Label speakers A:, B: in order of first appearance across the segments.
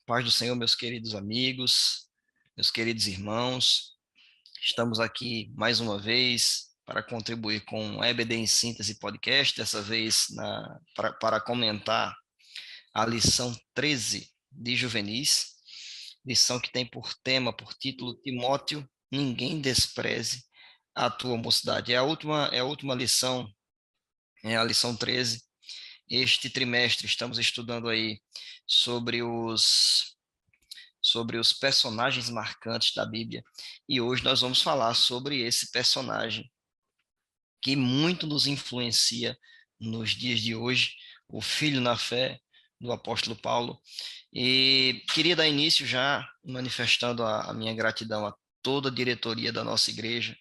A: Paz do Senhor, meus queridos amigos, meus queridos irmãos. Estamos aqui mais uma vez para contribuir com o EBD em Síntese Podcast, dessa vez para comentar a lição 13 de Juvenis, lição que tem por tema, por título, Timóteo, ninguém despreze a tua mocidade. É a última lição, é a lição 13. Este trimestre estamos estudando aí sobre os personagens marcantes da Bíblia. E hoje nós vamos falar sobre esse personagem que muito nos influencia nos dias de hoje, o filho na fé do apóstolo Paulo. E queria dar início já manifestando a minha gratidão a toda a diretoria da nossa igreja,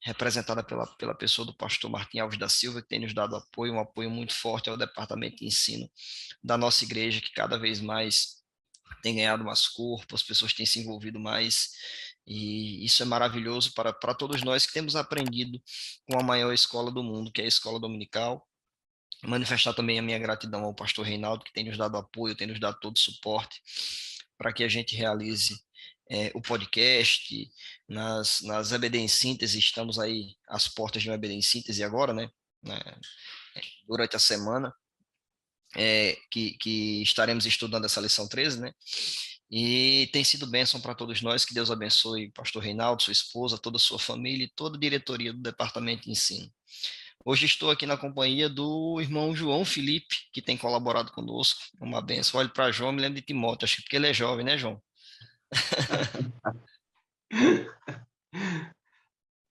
A: representada pela pessoa do pastor Martim Alves da Silva, que tem nos dado apoio, um apoio muito forte ao departamento de ensino da nossa igreja, que cada vez mais tem ganhado mais corpo, as pessoas têm se envolvido mais, e isso é maravilhoso para todos nós que temos aprendido com a maior escola do mundo, que é a escola dominical. Manifestar também a minha gratidão ao pastor Reinaldo, que tem nos dado apoio, tem nos dado todo o suporte para que a gente realize o podcast, nas EBD em Síntese. Estamos aí às portas de uma EBD em Síntese agora, né? Durante a semana, que estaremos estudando essa lição 13, né? E tem sido bênção para todos nós. Que Deus abençoe o pastor Reinaldo, sua esposa, toda a sua família e toda a diretoria do departamento de ensino. Hoje estou aqui na companhia do irmão João Felipe, que tem colaborado conosco. Uma bênção. Olho para João, me lembro de Timóteo, acho que porque ele é jovem, né, João?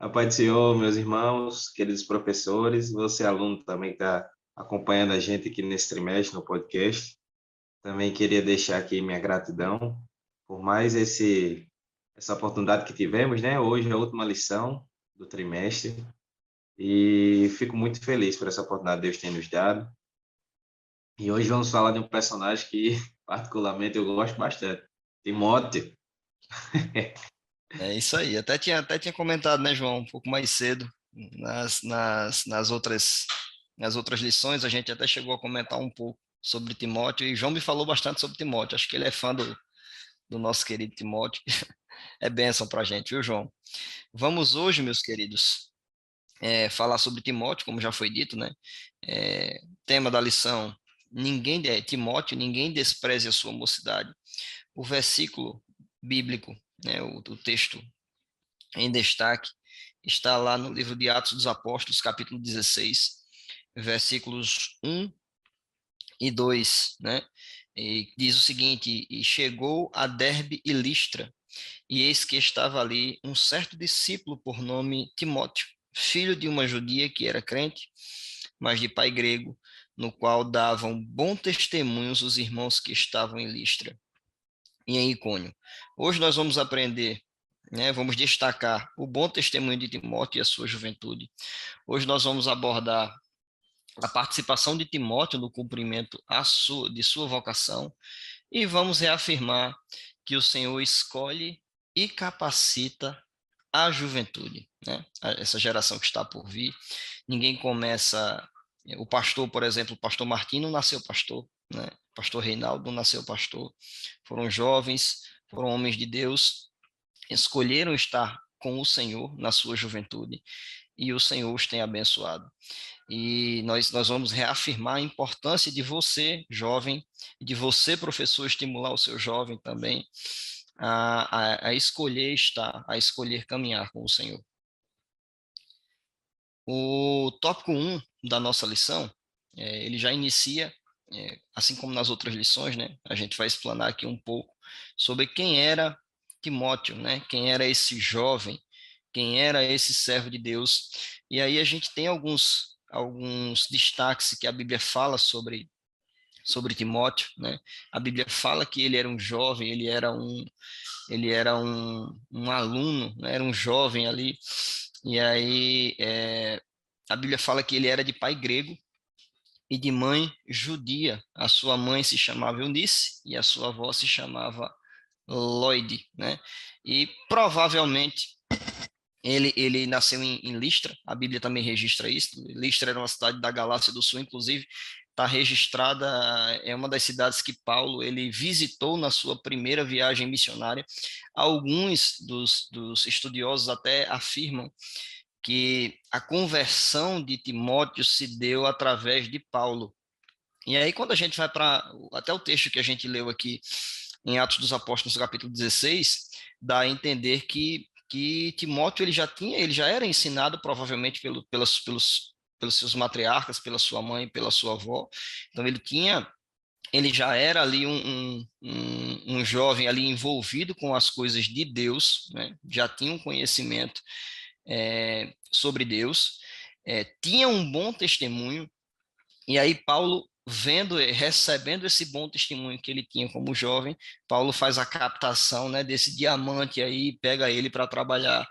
B: A paz do Senhor, meus irmãos, queridos professores, você aluno também está acompanhando a gente aqui nesse trimestre no podcast. Também queria deixar aqui minha gratidão por mais essa oportunidade que tivemos, né? Hoje é a última lição do trimestre e fico muito feliz por essa oportunidade que Deus tem nos dado. E hoje vamos falar de um personagem que particularmente eu gosto bastante, Timóteo.
A: É isso aí. Até tinha comentado, né, João, um pouco mais cedo, nas outras lições, a gente até chegou a comentar um pouco sobre Timóteo, e João me falou bastante sobre Timóteo. Acho que ele é fã do nosso querido Timóteo. É bênção para a gente, viu, João? Vamos hoje, meus queridos, falar sobre Timóteo, como já foi dito, né? Tema da lição: Timóteo, ninguém despreze a sua mocidade. O versículo bíblico, né, o texto em destaque, está lá no livro de Atos dos Apóstolos, capítulo 16, versículos 1 e 2, né? E diz o seguinte: E chegou a Derbe e Listra, e eis que estava ali um certo discípulo por nome Timóteo, filho de uma judia que era crente, mas de pai grego, no qual davam bom testemunhos os irmãos que estavam em Listra e em Icônio. Hoje nós vamos aprender, né, vamos destacar o bom testemunho de Timóteo e a sua juventude. Hoje nós vamos abordar a participação de Timóteo no cumprimento de sua vocação, e vamos reafirmar que o Senhor escolhe e capacita a juventude, né? Essa geração que está por vir. Ninguém começa. O pastor, por exemplo, o pastor Martim não nasceu pastor, né? O pastor Reinaldo não nasceu pastor. Foram jovens, foram homens de Deus, escolheram estar com o Senhor na sua juventude, e o Senhor os tem abençoado. E nós vamos reafirmar a importância de você, jovem, de você, professor, estimular o seu jovem também a escolher estar, a escolher caminhar com o Senhor. O tópico 1 da nossa lição, ele já inicia, assim como nas outras lições, né? A gente vai explanar aqui um pouco sobre quem era Timóteo, né? Quem era esse jovem, quem era esse servo de Deus. E aí a gente tem alguns destaques que a Bíblia fala sobre Timóteo, né? A Bíblia fala que ele era um jovem, ele era um aluno, né? Era um jovem ali. E aí a Bíblia fala que ele era de pai grego e de mãe judia. A sua mãe se chamava Eunice e a sua avó se chamava Lloyd, né? E provavelmente ele nasceu em Listra. A Bíblia também registra isso. Listra era uma cidade da Galácia do Sul, inclusive está registrada, é uma das cidades que Paulo ele visitou na sua primeira viagem missionária. Alguns dos estudiosos até afirmam que a conversão de Timóteo se deu através de Paulo. E aí, quando a gente vai para até o texto que a gente leu aqui em Atos dos Apóstolos, capítulo 16, dá a entender que Timóteo ele já era ensinado provavelmente pelos seus matriarcas, pela sua mãe, pela sua avó. Então ele já era ali um jovem ali envolvido com as coisas de Deus, né? Já tinha um conhecimento sobre Deus, tinha um bom testemunho, e aí Paulo, recebendo esse bom testemunho que ele tinha como jovem, Paulo faz a captação, né, desse diamante aí e pega ele para trabalhar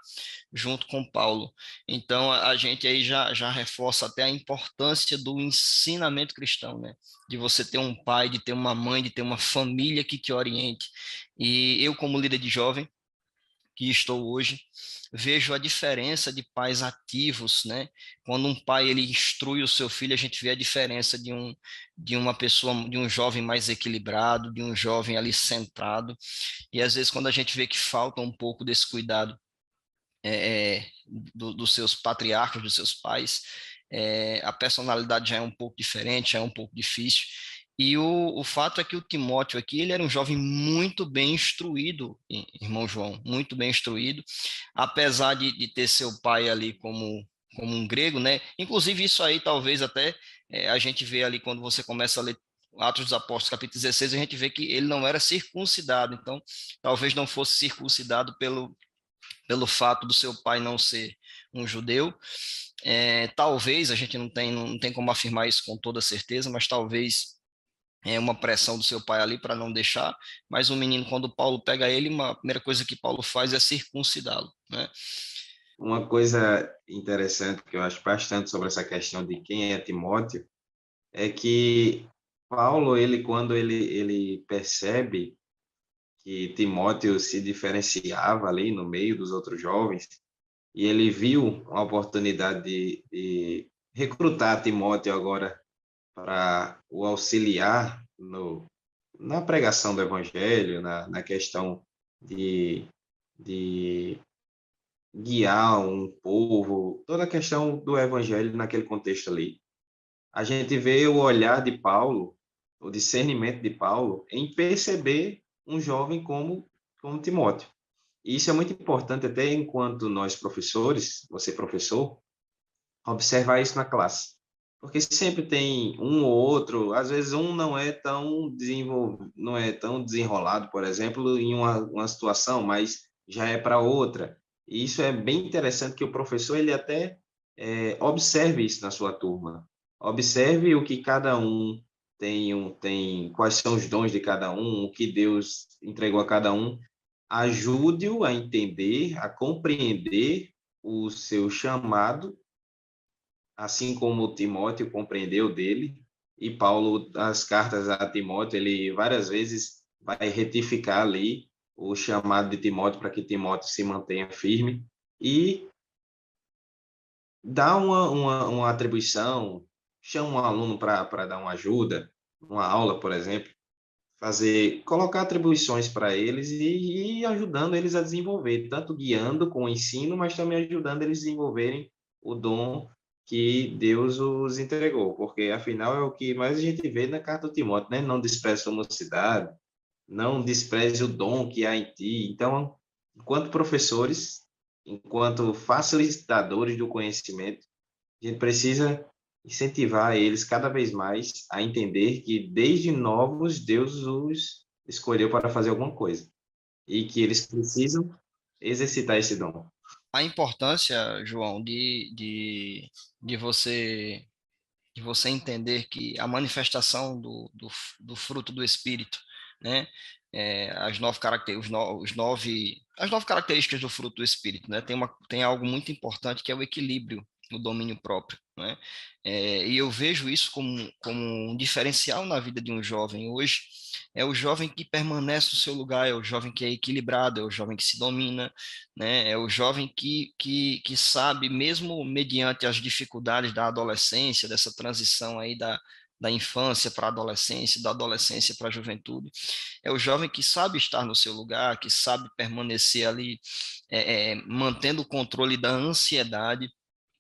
A: junto com Paulo. Então a gente aí já reforça até a importância do ensinamento cristão, né? De você ter um pai, de ter uma mãe, de ter uma família que te oriente. E eu, como líder de jovem, que estou hoje, vejo a diferença de pais ativos, né? Quando um pai ele instrui o seu filho, a gente vê a diferença de uma pessoa, de um jovem mais equilibrado, de um jovem ali centrado. E às vezes quando a gente vê que falta um pouco desse cuidado dos seus patriarcas, dos seus pais, a personalidade já é um pouco diferente, já é um pouco difícil. E o fato é que o Timóteo aqui, ele era um jovem muito bem instruído, irmão João, muito bem instruído, apesar de ter seu pai ali como um grego, né? Inclusive isso aí talvez até a gente vê ali quando você começa a ler Atos dos Apóstolos, capítulo 16, a gente vê que ele não era circuncidado, então talvez não fosse circuncidado pelo fato do seu pai não ser um judeu. Talvez, a gente não tem como afirmar isso com toda certeza, mas talvez uma pressão do seu pai ali para não deixar, mas o menino, quando Paulo pega ele, a primeira coisa que Paulo faz é circuncidá-lo, né?
B: Uma coisa interessante que eu acho bastante sobre essa questão de quem é Timóteo é que Paulo, ele quando ele percebe que Timóteo se diferenciava ali no meio dos outros jovens, e ele viu uma oportunidade de recrutar Timóteo agora para o auxiliar na pregação do evangelho, na questão de guiar um povo, toda a questão do evangelho naquele contexto ali. A gente vê o olhar de Paulo, o discernimento de Paulo em perceber um jovem como Timóteo. E isso é muito importante até enquanto nós professores, você professor, observar isso na classe. Porque sempre tem um ou outro, às vezes um não é tão desenrolado, por exemplo, em uma situação, mas já é para outra. E isso é bem interessante que o professor ele até observe isso na sua turma. Observe o que cada um tem, quais são os dons de cada um, o que Deus entregou a cada um. Ajude-o a entender, a compreender o seu chamado, assim como Timóteo compreendeu dele, e Paulo, as cartas a Timóteo, ele várias vezes vai retificar ali o chamado de Timóteo para que Timóteo se mantenha firme e dá uma atribuição, chama um aluno para dar uma ajuda, uma aula, por exemplo, colocar atribuições para eles e ir ajudando eles a desenvolver, tanto guiando com o ensino, mas também ajudando eles a desenvolverem o dom que Deus os entregou, porque afinal é o que mais a gente vê na carta do Timóteo, né? Não despreze a mocidade, não despreze o dom que há em ti. Então, enquanto professores, enquanto facilitadores do conhecimento, a gente precisa incentivar eles cada vez mais a entender que desde novos Deus os escolheu para fazer alguma coisa e que eles precisam exercitar esse dom.
A: A importância, João, de você entender que a manifestação do fruto do Espírito, né? As nove características do fruto do Espírito, né? Tem algo muito importante que é o equilíbrio, o domínio próprio, né? E eu vejo isso como um diferencial na vida de um jovem hoje. É o jovem que permanece no seu lugar, é o jovem que é equilibrado, é o jovem que se domina, né? É o jovem que sabe, mesmo mediante as dificuldades da adolescência, dessa transição aí da infância para a adolescência, da adolescência para a juventude. É o jovem que sabe estar no seu lugar, que sabe permanecer ali, mantendo o controle da ansiedade.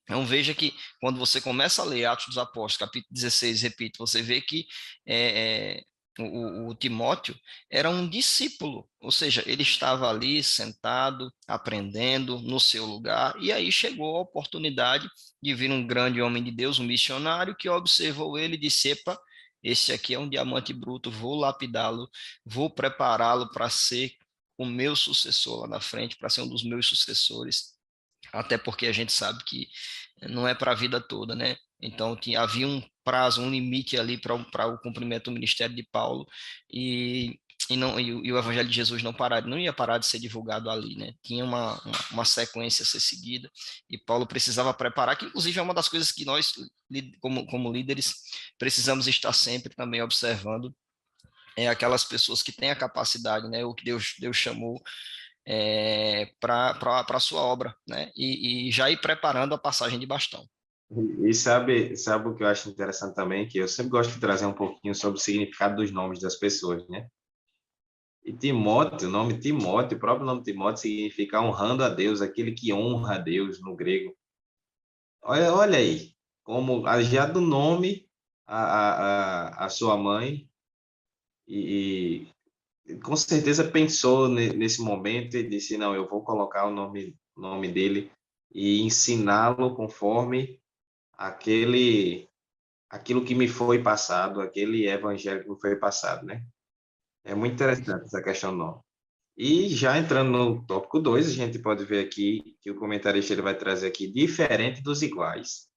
A: Então veja que quando você começa a ler Atos dos Apóstolos, capítulo 16, repito, você vê que é, o Timóteo era um discípulo, ou seja, ele estava ali sentado, aprendendo no seu lugar, e aí chegou a oportunidade de vir um grande homem de Deus, um missionário, que observou ele e disse: Epa, esse aqui é um diamante bruto, vou lapidá-lo, vou prepará-lo para ser o meu sucessor lá na frente, para ser um dos meus sucessores, até porque a gente sabe que não é para a vida toda, né? Então havia um prazo, um limite ali para o cumprimento do ministério de Paulo, e, e o Evangelho de Jesus não ia parar de ser divulgado ali, né? Tinha uma sequência a ser seguida, e Paulo precisava preparar, que inclusive é uma das coisas que nós, como líderes, precisamos estar sempre também observando, aquelas pessoas que têm a capacidade, né? O que Deus chamou para a sua obra, né? E já ir preparando a passagem de bastão.
B: E sabe o que eu acho interessante também? Que eu sempre gosto de trazer um pouquinho sobre o significado dos nomes das pessoas, né? E Timóteo, o nome Timóteo, o próprio nome Timóteo significa honrando a Deus, aquele que honra a Deus no grego. Olha aí, como já do nome a sua mãe e com certeza pensou nesse momento e disse, não, eu vou colocar o nome dele e ensiná-lo conforme aquilo que me foi passado, aquele evangelho que me foi passado, né? É muito interessante essa questão do nome. E já entrando no tópico 2, a gente pode ver aqui que o comentarista ele vai trazer aqui diferente dos iguais.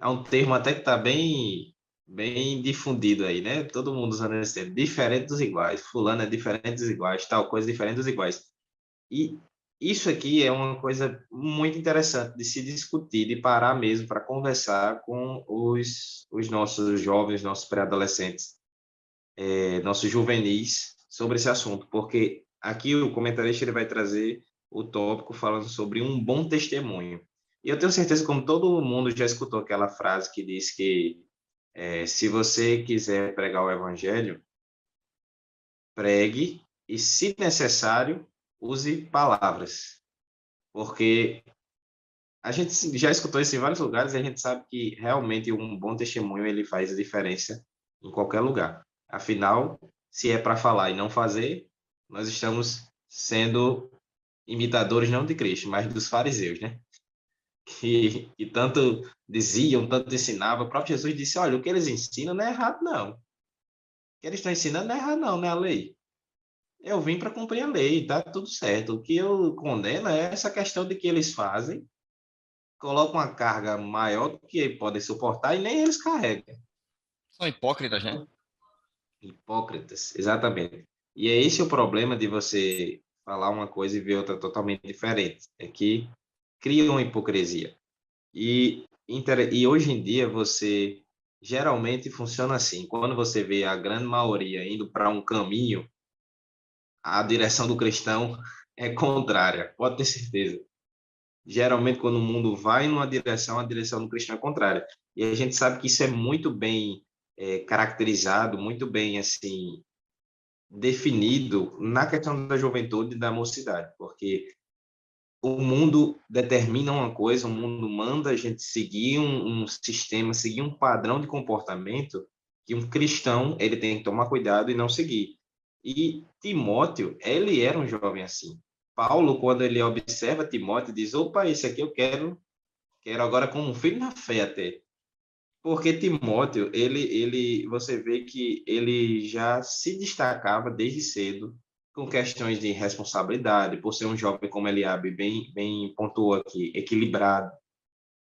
B: É um termo até que está bem difundido aí, né? Todo mundo usando esse termo, diferente dos iguais. Fulano é diferente dos iguais, tal coisa diferente dos iguais. E isso aqui é uma coisa muito interessante de se discutir, de parar mesmo para conversar com os nossos jovens, nossos pré-adolescentes, nossos juvenis sobre esse assunto, porque aqui o comentarista ele vai trazer o tópico falando sobre um bom testemunho. E eu tenho certeza, como todo mundo já escutou aquela frase que diz que se você quiser pregar o evangelho, pregue e, se necessário, use palavras. Porque a gente já escutou isso em vários lugares e a gente sabe que realmente um bom testemunho ele faz a diferença em qualquer lugar. Afinal, se é para falar e não fazer, nós estamos sendo imitadores não de Cristo, mas dos fariseus, né? Que tanto diziam, tanto ensinavam. O próprio Jesus disse, olha, o que eles ensinam não é errado, não. O que eles estão ensinando não é errado, não é a lei. Eu vim para cumprir a lei, tá tudo certo. O que eu condeno é essa questão de que eles fazem, colocam uma carga maior do que podem suportar e nem eles carregam.
A: São hipócritas, né?
B: Hipócritas, exatamente. E é esse o problema de você falar uma coisa e ver outra totalmente diferente. É que cria uma hipocrisia. E hoje em dia você geralmente funciona assim. Quando você vê a grande maioria indo para um caminho, a direção do cristão é contrária, pode ter certeza. Geralmente, quando o mundo vai numa direção, a direção do cristão é contrária. E a gente sabe que isso é muito bem caracterizado, muito bem assim definido na questão da juventude e da mocidade, porque o mundo determina uma coisa, o mundo manda a gente seguir um sistema, seguir um padrão de comportamento que um cristão ele tem que tomar cuidado e não seguir. E Timóteo, ele era um jovem assim. Paulo, quando ele observa Timóteo, diz: opa, esse aqui eu quero agora como um filho na fé até. Porque Timóteo, você vê que ele já se destacava desde cedo com questões de responsabilidade, por ser um jovem como Eliabe, bem pontuou aqui, equilibrado,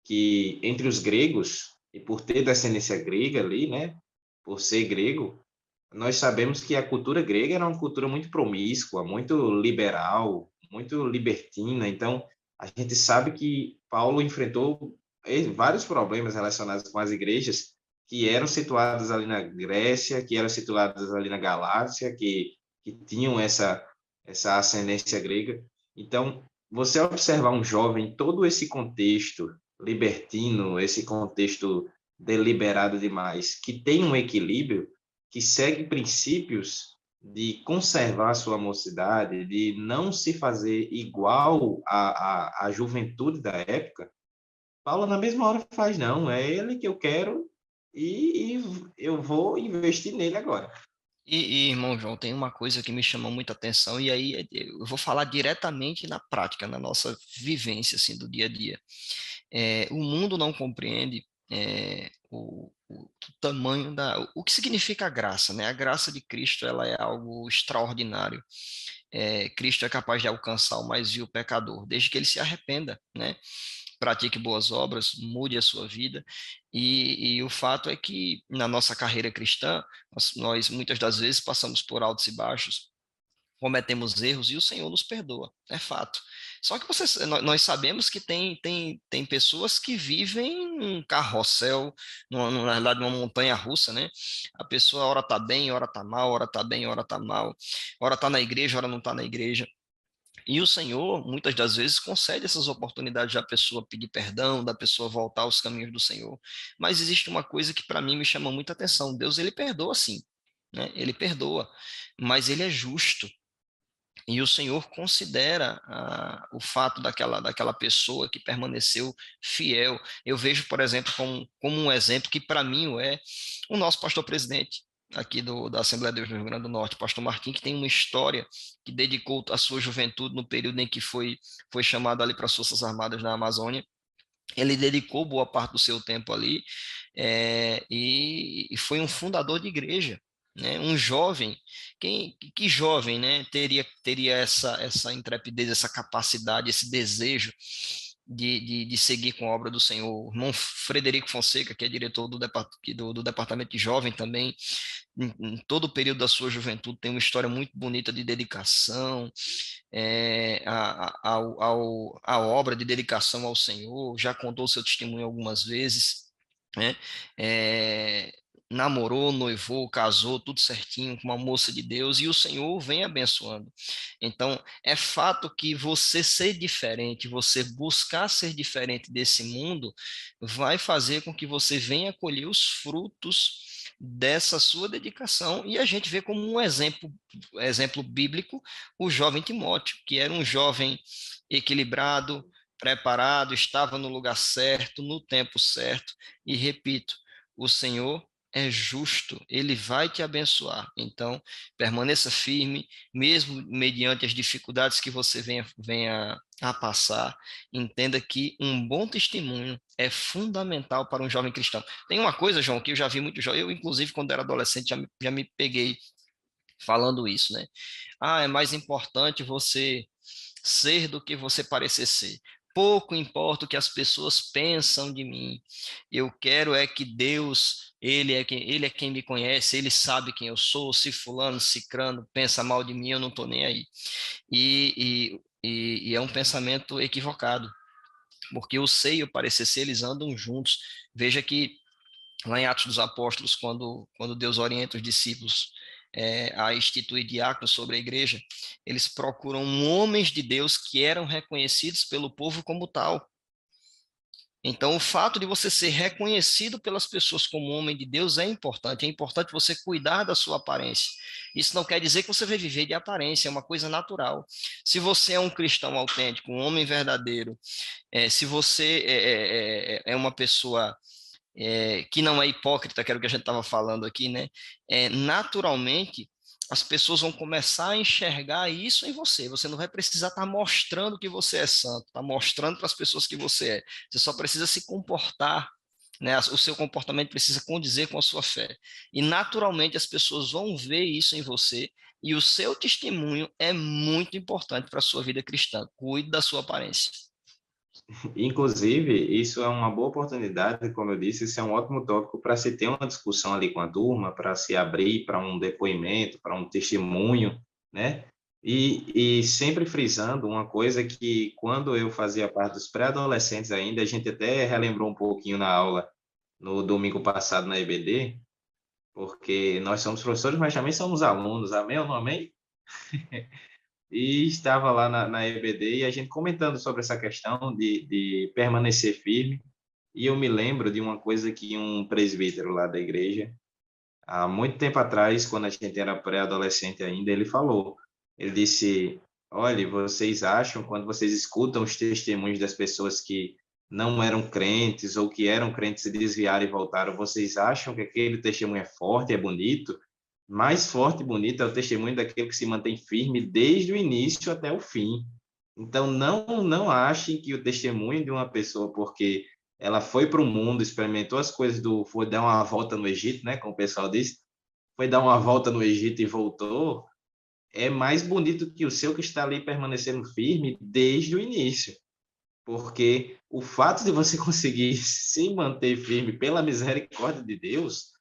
B: que entre os gregos, e por ter descendência grega ali, né, por ser grego, nós sabemos que a cultura grega era uma cultura muito promíscua, muito liberal, muito libertina. Então, a gente sabe que Paulo enfrentou vários problemas relacionados com as igrejas que eram situadas ali na Grécia, que eram situadas ali na Galácia, que tinham essa ascendência grega. Então, você observar um jovem, todo esse contexto libertino, esse contexto deliberado demais, que tem um equilíbrio, que segue princípios de conservar a sua mocidade, de não se fazer igual à juventude da época, Paulo na mesma hora faz, não, é ele que eu quero e eu vou investir nele agora.
A: Irmão João, tem uma coisa que me chamou muita atenção, e aí eu vou falar diretamente na prática, na nossa vivência, assim, do dia a dia. O mundo não compreende o tamanho o que significa a graça, né? A graça de Cristo, ela é algo extraordinário. Cristo é capaz de alcançar o mais vil pecador, desde que ele se arrependa, né? Pratique boas obras, mude a sua vida. E o fato é que na nossa carreira cristã, nós muitas das vezes passamos por altos e baixos, cometemos erros e o Senhor nos perdoa, é fato. Só que nós sabemos que tem pessoas que vivem um carrossel, na verdade, uma montanha russa, né? A pessoa ora está bem, ora está mal, ora está bem, ora está mal, ora está na igreja, ora não está na igreja. E o Senhor, muitas das vezes, concede essas oportunidades da pessoa pedir perdão, da pessoa voltar aos caminhos do Senhor. Mas existe uma coisa que para mim me chama muita atenção. Deus, ele perdoa sim, né? Ele perdoa, mas ele é justo. E o Senhor considera o fato daquela pessoa que permaneceu fiel. Eu vejo, por exemplo, como um exemplo que para mim o nosso pastor presidente aqui da Assembleia de Deus do Rio Grande do Norte, pastor Martim, que tem uma história, que dedicou a sua juventude no período em que foi chamado ali para as Forças Armadas na Amazônia. Ele dedicou boa parte do seu tempo ali, e foi um fundador de igreja, né? Um jovem, que jovem, né? Teria essa intrepidez, essa capacidade, esse desejo de seguir com a obra do Senhor. O irmão Frederico Fonseca, que é diretor do departamento de jovem também, em todo o período da sua juventude, tem uma história muito bonita de dedicação, a obra de dedicação ao Senhor, já contou seu testemunho algumas vezes, né? É, namorou, noivou, casou, tudo certinho com uma moça de Deus, e o Senhor vem abençoando. Então, é fato que você ser diferente, você buscar ser diferente desse mundo, vai fazer com que você venha colher os frutos dessa sua dedicação, e a gente vê como um exemplo bíblico o jovem Timóteo, que era um jovem equilibrado, preparado, estava no lugar certo, no tempo certo, e repito, o Senhor é justo, ele vai te abençoar. Então, permaneça firme, mesmo mediante as dificuldades que você venha a passar, entenda que um bom testemunho é fundamental para um jovem cristão. Tem uma coisa, João, que eu já vi muito jovem, eu, inclusive, quando era adolescente, já me peguei falando isso, né? É mais importante você ser do que você parecer ser. Pouco importa o que as pessoas pensam de mim. Eu quero é que Deus, ele é quem me conhece, ele sabe quem eu sou. Se fulano, cicrano pensa mal de mim, eu não estou nem aí. E é um pensamento equivocado, porque o ser e o parecer ser, eles andam juntos. Veja que lá em Atos dos Apóstolos, quando Deus orienta os discípulos a instituir diáconos sobre a igreja, eles procuram homens de Deus que eram reconhecidos pelo povo como tal. Então, o fato de você ser reconhecido pelas pessoas como homem de Deus é importante você cuidar da sua aparência. Isso não quer dizer que você vai viver de aparência, é uma coisa natural. Se você é um cristão autêntico, um homem verdadeiro, se você é uma pessoa que não é hipócrita, que era o que a gente estava falando aqui, né? Naturalmente, as pessoas vão começar a enxergar isso em você. Você não vai precisar estar mostrando que você é santo, tá mostrando para as pessoas que você é. Você só precisa se comportar, né? O seu comportamento precisa condizer com a sua fé. E naturalmente as pessoas vão ver isso em você. E o seu testemunho é muito importante para a sua vida cristã. Cuide da sua aparência.
B: Inclusive, isso é uma boa oportunidade, como eu disse, isso é um ótimo tópico para se ter uma discussão ali com a turma, para se abrir para um depoimento, para um testemunho, né? E sempre frisando uma coisa que, quando eu fazia parte dos pré-adolescentes ainda, a gente até relembrou um pouquinho na aula no domingo passado na EBD, porque nós somos professores, mas também somos alunos, amém ou não amém? E estava lá na EBD e a gente comentando sobre essa questão de permanecer firme. E eu me lembro de uma coisa que um presbítero lá da igreja, há muito tempo atrás, quando a gente era pré-adolescente ainda, ele falou. Ele disse: olha, vocês acham, quando vocês escutam os testemunhos das pessoas que não eram crentes ou que eram crentes e desviaram e voltaram, vocês acham que aquele testemunho é forte, é bonito? Mais forte e bonito é o testemunho daquele que se mantém firme desde o início até o fim. Então, não achem que o testemunho de uma pessoa, porque ela foi para o mundo, experimentou as coisas foi dar uma volta no Egito, né, como o pessoal diz, foi dar uma volta no Egito e voltou, é mais bonito que o seu que está ali permanecendo firme desde o início. Porque o fato de você conseguir se manter firme pela misericórdia de Deus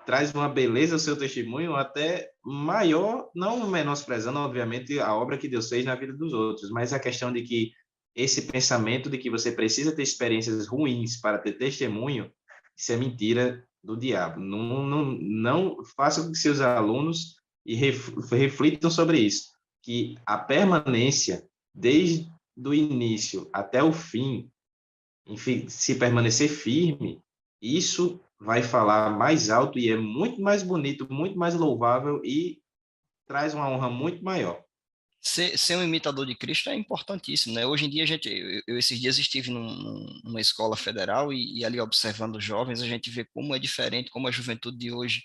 B: traz uma beleza ao seu testemunho até maior, não menosprezando, obviamente, a obra que Deus fez na vida dos outros, mas a questão de que esse pensamento de que você precisa ter experiências ruins para ter testemunho, isso é mentira do diabo. Não faça com que seus alunos e reflitam sobre isso, que a permanência desde o início até o fim, enfim, se permanecer firme, isso vai falar mais alto e é muito mais bonito, muito mais louvável e traz uma honra muito maior.
A: Ser um imitador de Cristo é importantíssimo, né? Hoje em dia, esses dias estive numa escola federal e ali observando os jovens, a gente vê como é diferente, como a juventude de hoje,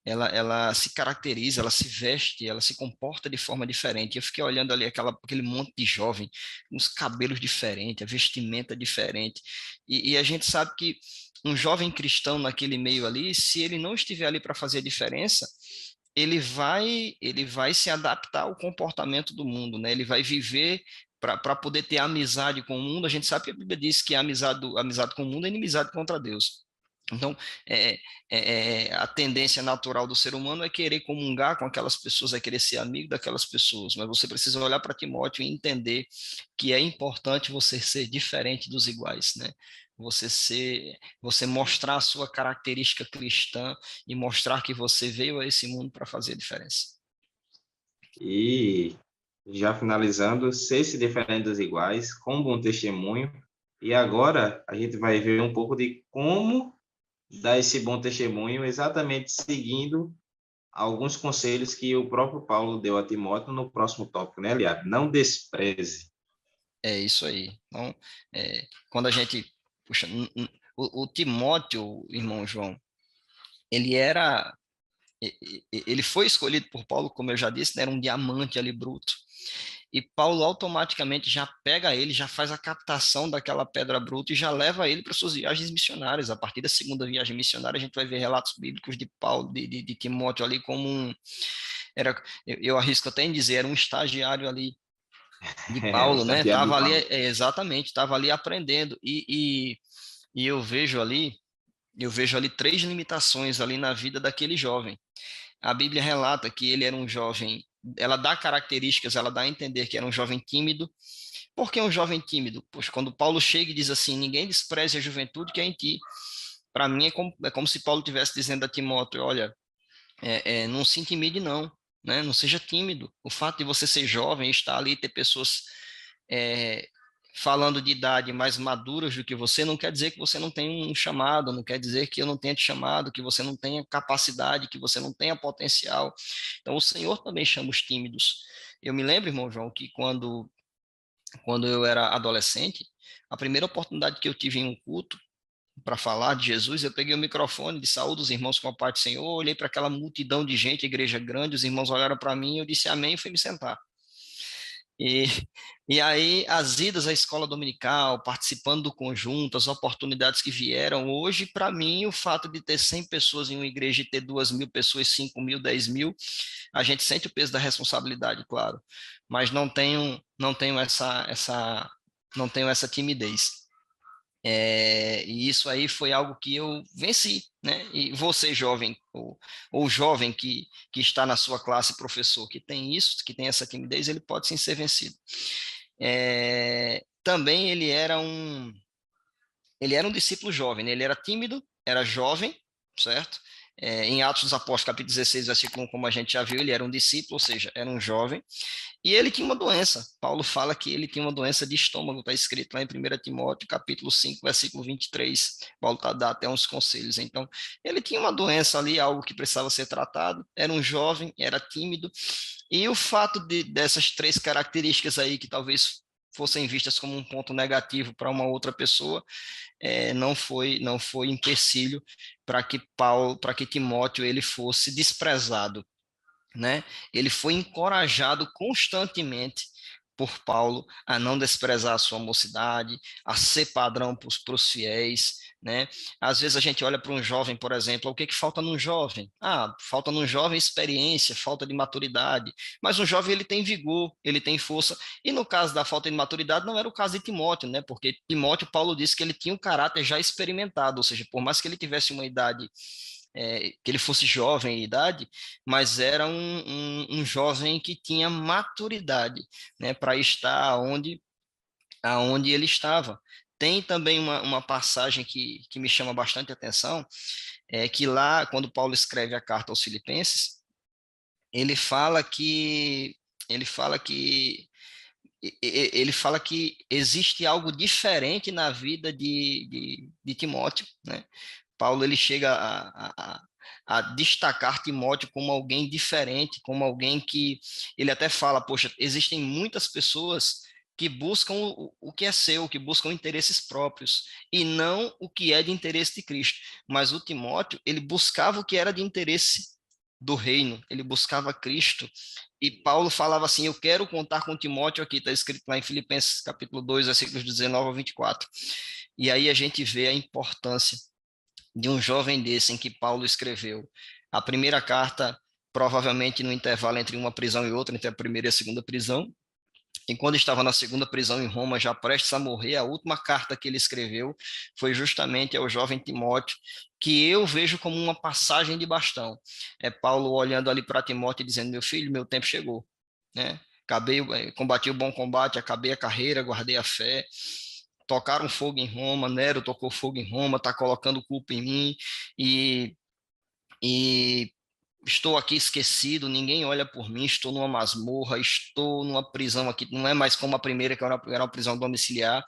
A: ela se caracteriza, ela se veste, ela se comporta de forma diferente. Eu fiquei olhando ali aquele monte de jovem, uns cabelos diferentes, a vestimenta diferente, e a gente sabe que um jovem cristão naquele meio ali, se ele não estiver ali para fazer a diferença, ele vai se adaptar ao comportamento do mundo, né? Ele vai viver para poder ter amizade com o mundo. A gente sabe que a Bíblia diz que a amizade com o mundo é inimizade contra Deus. Então, a tendência natural do ser humano é querer comungar com aquelas pessoas, é querer ser amigo daquelas pessoas, mas você precisa olhar para Timóteo e entender que é importante você ser diferente dos iguais, né? Você mostrar a sua característica cristã e mostrar que você veio a esse mundo para fazer a diferença.
B: E já finalizando, ser-se diferente dos iguais, com um bom testemunho. E agora a gente vai ver um pouco de como dar esse bom testemunho, exatamente seguindo alguns conselhos que o próprio Paulo deu a Timóteo no próximo tópico, né, aliado? Não despreze.
A: É isso aí. Então, quando a gente puxa, o Timóteo, irmão João, ele era ele foi escolhido por Paulo, como eu já disse, né, era um diamante ali bruto. E Paulo automaticamente já pega ele, já faz a captação daquela pedra bruta e já leva ele para suas viagens missionárias. A partir da segunda viagem missionária, a gente vai ver relatos bíblicos de Paulo, de Timóteo ali como eu arrisco até em dizer, era um estagiário ali de
B: O
A: Paulo, né?
B: estagiário de
A: Tava ali,
B: Paulo.
A: exatamente, estava ali aprendendo. E eu vejo ali três limitações ali na vida daquele jovem. A Bíblia relata que ele era um jovem, ela dá características, ela dá a entender que era um jovem tímido. Por que um jovem tímido? Pois quando Paulo chega e diz assim, ninguém despreze a juventude que é em ti. Para mim é como se Paulo estivesse dizendo a Timóteo, olha, não se intimide não, né? Não seja tímido. O fato de você ser jovem, estar ali, ter pessoas é, falando de idade mais maduras do que você, não quer dizer que você não tem um chamado, não quer dizer que eu não tenha te chamado, que você não tenha capacidade, que você não tenha potencial. Então, o Senhor também chama os tímidos. Eu me lembro, irmão João, que quando eu era adolescente, a primeira oportunidade que eu tive em um culto para falar de Jesus, eu peguei o microfone de saúde os irmãos com a paz do Senhor, olhei para aquela multidão de gente, igreja grande, os irmãos olharam para mim, eu disse amém e fui me sentar. E, e aí, as idas à escola dominical, participando do conjunto, as oportunidades que vieram, hoje, para mim, o fato de ter 100 pessoas em uma igreja e ter 2.000 pessoas, 5.000, 10.000, a gente sente o peso da responsabilidade, claro, mas não tenho essa timidez. E isso aí foi algo que eu venci, né? E você, jovem, ou jovem que está na sua classe, professor, que tem isso, que tem essa timidez, ele pode sim ser vencido. Também ele era um discípulo jovem, né? Ele era tímido, era jovem, certo? Em Atos dos Apóstolos, capítulo 16, versículo 1, como a gente já viu, ele era um discípulo, ou seja, era um jovem, e ele tinha uma doença. Paulo fala que ele tinha uma doença de estômago, está escrito lá em 1 Timóteo, capítulo 5, versículo 23. Paulo dá até uns conselhos. Então, ele tinha uma doença ali, algo que precisava ser tratado, era um jovem, era tímido, e o fato dessas três características aí, que talvez fossem vistas como um ponto negativo para uma outra pessoa, não foi empecilho para que Timóteo ele fosse desprezado, né? Ele foi encorajado constantemente por Paulo a não desprezar a sua mocidade, a ser padrão para os fiéis, né? Às vezes a gente olha para um jovem, por exemplo, o que que falta num jovem? Falta num jovem experiência, falta de maturidade, mas um jovem ele tem vigor, ele tem força, e no caso da falta de maturidade não era o caso de Timóteo, né? Porque Timóteo, Paulo disse que ele tinha um caráter já experimentado, ou seja, por mais que ele tivesse uma idade que ele fosse jovem em idade, mas era um jovem que tinha maturidade, né, para estar aonde ele estava. Tem também uma passagem que me chama bastante atenção, é que lá, quando Paulo escreve a carta aos Filipenses, ele fala que ele fala que ele fala que existe algo diferente na vida de Timóteo, né? Paulo ele chega a destacar Timóteo como alguém diferente, como alguém que ele até fala, poxa, existem muitas pessoas que buscam o que é seu, que buscam interesses próprios, e não o que é de interesse de Cristo. Mas o Timóteo, ele buscava o que era de interesse do reino, ele buscava Cristo. E Paulo falava assim: eu quero contar com Timóteo aqui, está escrito lá em Filipenses capítulo 2, versículos 19 a 24. E aí a gente vê a importância de um jovem desse em que Paulo escreveu a primeira carta, provavelmente no intervalo entre uma prisão e outra, entre a primeira e a segunda prisão. E quando estava na segunda prisão em Roma, já prestes a morrer, a última carta que ele escreveu foi justamente ao jovem Timóteo, que eu vejo como uma passagem de bastão. É Paulo olhando ali para Timóteo e dizendo: meu filho, meu tempo chegou, né? Combati o bom combate, acabei a carreira, guardei a fé. Tocaram fogo em Roma, Nero tocou fogo em Roma, está colocando culpa em mim, e, e estou aqui esquecido, ninguém olha por mim, estou numa masmorra, estou numa prisão aqui, não é mais como a primeira, que era uma prisão domiciliar,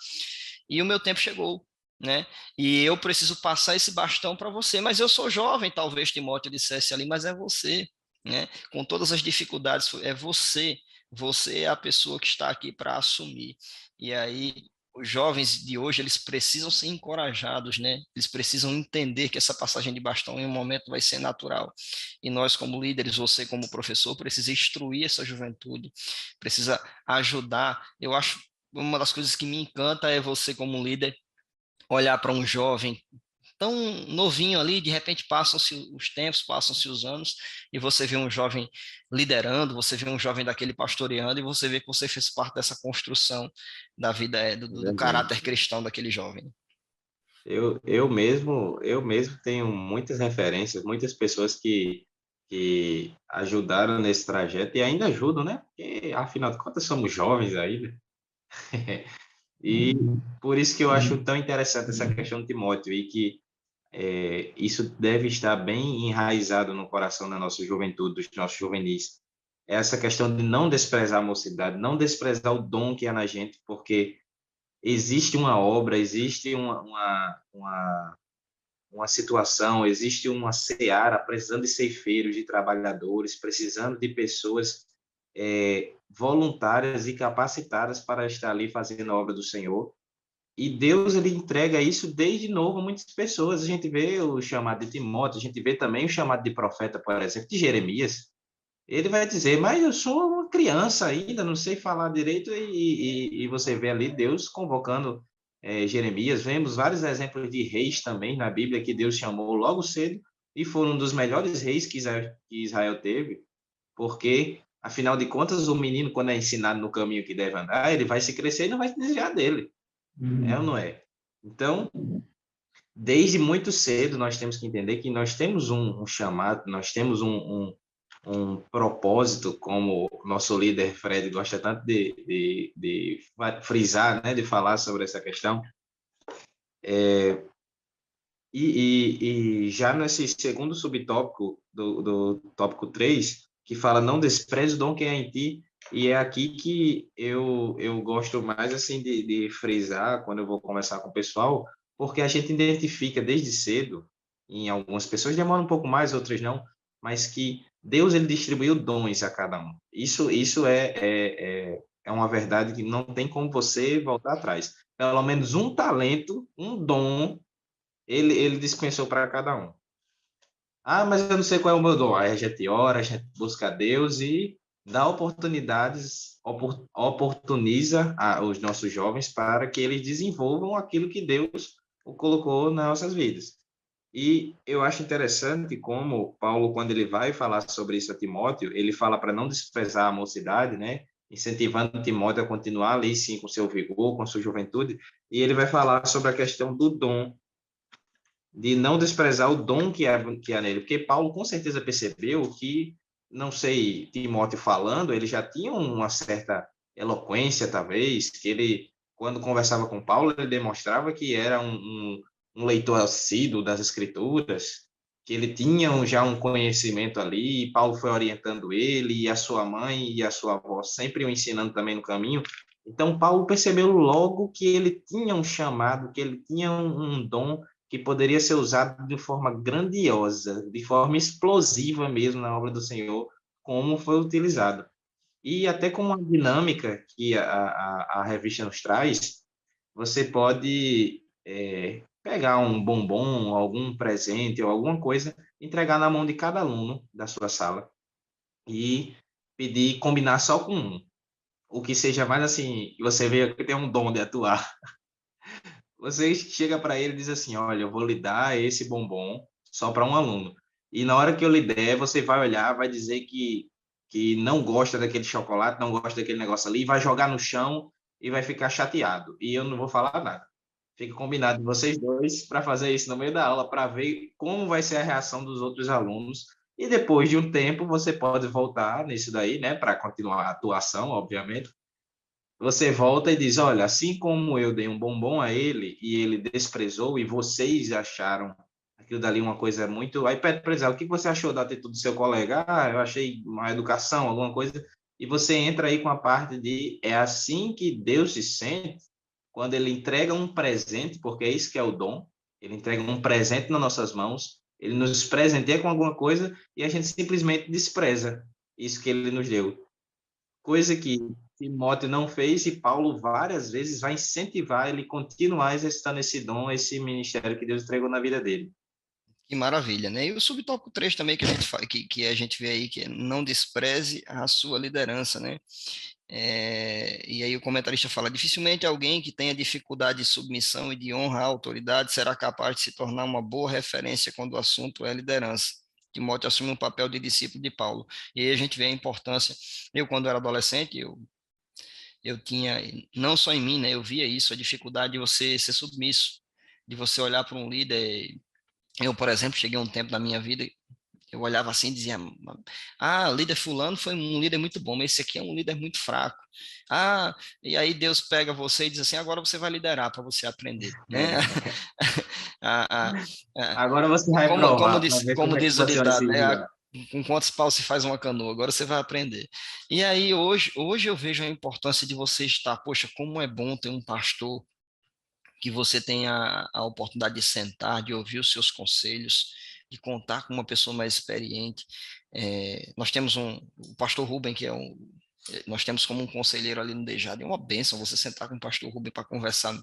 A: e o meu tempo chegou, né? E eu preciso passar esse bastão para você, mas eu sou jovem, talvez Timóteo dissesse ali, mas é você, né? Com todas as dificuldades, é você. Você é a pessoa que está aqui para assumir. E aí os jovens de hoje, eles precisam ser encorajados, né? Eles precisam entender que essa passagem de bastão em um momento vai ser natural. E nós, como líderes, você como professor, precisa instruir essa juventude, precisa ajudar. Eu acho uma das coisas que me encanta é você como líder olhar para um jovem tão novinho ali, de repente passam-se os tempos, passam-se os anos, e você vê um jovem liderando, você vê um jovem daquele pastoreando, e você vê que você fez parte dessa construção da vida, do
B: Verdade.
A: caráter cristão daquele jovem.
B: Eu mesmo tenho muitas referências, muitas pessoas que ajudaram nesse trajeto e ainda ajudam, né? Porque, afinal de contas, somos jovens ainda. E por isso que eu acho tão interessante essa questão de Timóteo e que isso deve estar bem enraizado no coração da nossa juventude, dos nossos juvenis. É essa questão de não desprezar a mocidade, não desprezar o dom que há na gente, porque existe uma obra, existe uma situação, existe uma seara precisando de ceifeiros, de trabalhadores, precisando de pessoas voluntárias e capacitadas para estar ali fazendo a obra do Senhor. E Deus ele entrega isso desde novo a muitas pessoas. A gente vê o chamado de Timóteo, a gente vê também o chamado de profeta, por exemplo, de Jeremias. Ele vai dizer, mas eu sou uma criança ainda, não sei falar direito, e você vê ali Deus convocando Jeremias. Vemos vários exemplos de reis também na Bíblia que Deus chamou logo cedo e foram um dos melhores reis que Israel teve, porque, afinal de contas, o menino, quando é ensinado no caminho que deve andar, ele vai se crescer e não vai se desviar dele. É ou não é? Então, desde muito cedo, nós temos que entender que nós temos um chamado, nós temos um propósito, como o nosso líder Fred gosta tanto de frisar, né, de falar sobre essa questão. E já nesse segundo subtópico do tópico 3, que fala não despreze o dom que é em ti, e é aqui que eu gosto mais assim de frisar quando eu vou conversar com o pessoal, porque a gente identifica desde cedo, em algumas pessoas demora um pouco mais, outras não, mas que Deus ele distribuiu dons a cada um. Isso é uma verdade que não tem como você voltar atrás. Pelo menos um talento, um dom ele dispensou para cada um. Ah, mas eu não sei qual é o meu dom. Aí a gente ora, a gente busca a Deus e dá oportunidades, oportuniza os nossos jovens para que eles desenvolvam aquilo que Deus o colocou nas nossas vidas. E eu acho interessante como Paulo, quando ele vai falar sobre isso a Timóteo, ele fala para não desprezar a mocidade, né? Incentivando Timóteo a continuar ali, sim, com seu vigor, com sua juventude. E ele vai falar sobre a questão do dom, de não desprezar o dom que há nele, porque Paulo com certeza percebeu que, não sei, Timóteo falando, ele já tinha uma certa eloquência, talvez, que ele, quando conversava com Paulo, ele demonstrava que era um leitor assíduo das Escrituras, que ele tinha já um conhecimento ali, e Paulo foi orientando ele, e a sua mãe e a sua avó sempre o ensinando também no caminho. Então, Paulo percebeu logo que ele tinha um chamado, que ele tinha um dom que poderia ser usado de forma grandiosa, de forma explosiva mesmo na obra do Senhor, como foi utilizado. E até com uma dinâmica que a revista nos traz, você pode pegar um bombom, algum presente ou alguma coisa, entregar na mão de cada aluno da sua sala e pedir combinar só com um. O que seja mais assim, você vê que tem um dom de atuar. Você chega para ele e diz assim: olha, eu vou lhe dar esse bombom só para um aluno. E na hora que eu lhe der, você vai olhar, vai dizer que não gosta daquele chocolate, não gosta daquele negócio ali, vai jogar no chão e vai ficar chateado. E eu não vou falar nada. Fica combinado de vocês dois para fazer isso no meio da aula, para ver como vai ser a reação dos outros alunos. E depois de um tempo, você pode voltar nisso daí, né, para continuar a atuação, obviamente, você volta e diz: olha, assim como eu dei um bombom a ele e ele desprezou e vocês acharam aquilo dali uma coisa muito. Aí pede para ele: o que você achou da atitude do seu colega? Ah, eu achei uma educação, alguma coisa. E você entra aí com a parte de: é assim que Deus se sente quando ele entrega um presente, porque é isso que é o dom. Ele entrega um presente nas nossas mãos, ele nos presenteia com alguma coisa e a gente simplesmente despreza isso que ele nos deu. Coisa que Timóteo não fez e Paulo várias vezes vai incentivar ele a continuar exercitando esse dom, esse ministério que Deus entregou na vida dele.
A: Que maravilha, né? E o subtópico 3 também que a gente, que a gente vê aí, que é não despreze a sua liderança, né? E aí o comentarista fala, dificilmente alguém que tenha dificuldade de submissão e de honra à autoridade será capaz de se tornar uma boa referência quando o assunto é liderança. Timóteo assume um papel de discípulo de Paulo. E aí a gente vê a importância. Eu, quando era adolescente, eu tinha, não só em mim, né? Eu via isso, a dificuldade de você ser submisso, de você olhar para um líder. Eu, por exemplo, cheguei a um tempo da minha vida, eu olhava assim e dizia, ah, o líder fulano foi um líder muito bom, mas esse aqui é um líder muito fraco. Ah, e aí Deus pega você e diz assim, agora você vai liderar para você aprender, né?
B: É.
A: A, a, a,
B: Agora você vai provar para ver como
A: como
B: é que
A: diz o
B: você vai
A: ditado,
B: se
A: né?
B: virar.
A: Com quantos paus se faz uma canoa, agora você vai aprender. E aí hoje eu vejo a importância de você estar, poxa, como é bom ter um pastor que você tenha a oportunidade de sentar, de ouvir os seus conselhos, de contar com uma pessoa mais experiente. Nós temos o pastor Rubem, que nós temos como um conselheiro ali no Dejado, é uma bênção você sentar com o pastor Rubem para conversar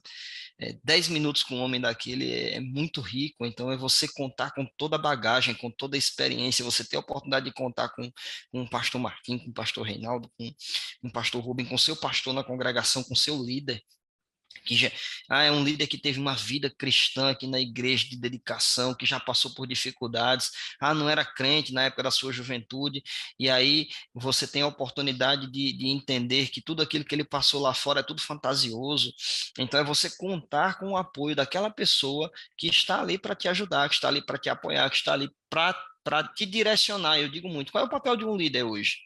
A: 10 minutos com um homem daquele é muito rico, então é você contar com toda a bagagem, com toda a experiência, você ter a oportunidade de contar com o pastor Marquinhos, com o pastor Reinaldo, com o pastor Rubem, com o seu pastor na congregação, com o seu líder, que já é um líder que teve uma vida cristã aqui na igreja de dedicação, que já passou por dificuldades, não era crente na época da sua juventude, e aí você tem a oportunidade de entender que tudo aquilo que ele passou lá fora é tudo fantasioso, então é você contar com o apoio daquela pessoa que está ali para te ajudar, que está ali para te apoiar, que está ali para te direcionar. Eu digo muito, qual é o papel de um líder hoje,